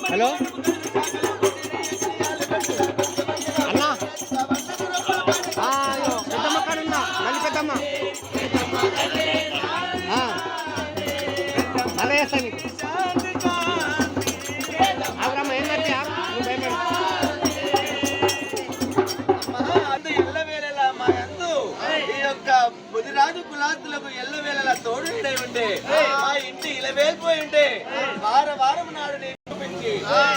Hello అన్నా పెద్దమ్మ కాడుందా మళ్ళీ పెద్దమ్మ మళ్ళీ వేస్తా నీకు అవరమ్మ ఏం కట్టి నువ్వు భయపడి ఎల్లవేళలా మా యందు ఈ యొక్క బుధిరాజు కులాతులకు ఎల్లవేళలా తోడుండే ఉండే మా ఇంటి ఇలవేల్పోయి ఉండే వారం నాడు చూపించి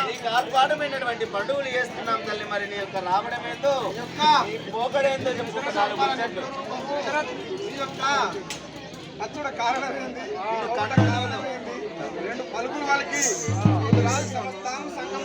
నీకు ఆర్భాటమైనటువంటి పండుగలు చేస్తున్నాం తల్లి. మరి నీ యొక్క రావడమేందో నీ పోకడేందో చెప్పుకుంటారు ముచ్చట్లు. కారణం ఏంది? రెండు పలుకులు వాళ్ళకి సంఘం